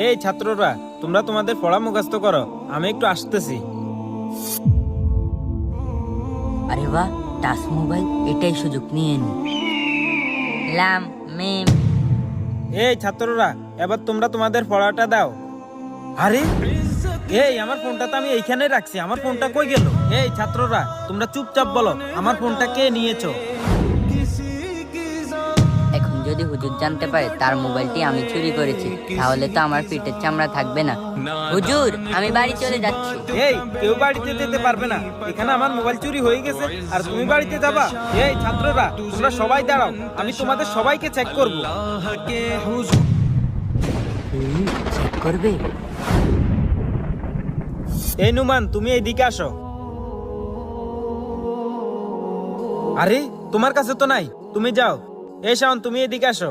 এই ছাত্ররা, তোমরা তোমাদের পড়া মুখস্থ করো, আমি একটু আসতেছি। আরে বাহ, টাচ মোবাইল, এটাই সুযোগ নিয়ে নি। লাম মিম। এই ছাত্ররা, এবার তোমরা তোমাদের পড়াটা দাও। আরে এই আমার ফোনটা তো আমি এইখানে রাখছি, আমার ফোনটা কই গেল? এই ছাত্ররা, তোমরা চুপচাপ বলো, আমার ফোনটা কে নিয়েছো? এখন যদি হুজুর জানতে পারে তার মোবাইলটি আমি চুরি করেছি, তাহলে তো আমার পিঠের চামড়া থাকবে না। হুজুর, আমি বাড়ি চলে যাচ্ছি। এই কেউ বাড়িতে যেতে পারবে না, এখানে আমার মোবাইল চুরি হয়ে গেছে আর তুমি বাড়িতে যাবা? এই ছাত্ররা, তোমরা সবাই দাঁড়াও, আমি তোমাদের সবাইকে চেক করব। চেক করবে? এই নুমান, তুমি এইদিকে আসো। আরে তোমার কাছে তো নাই, তুমি যাও। এই শাওন, তুমি এদিকে আসো।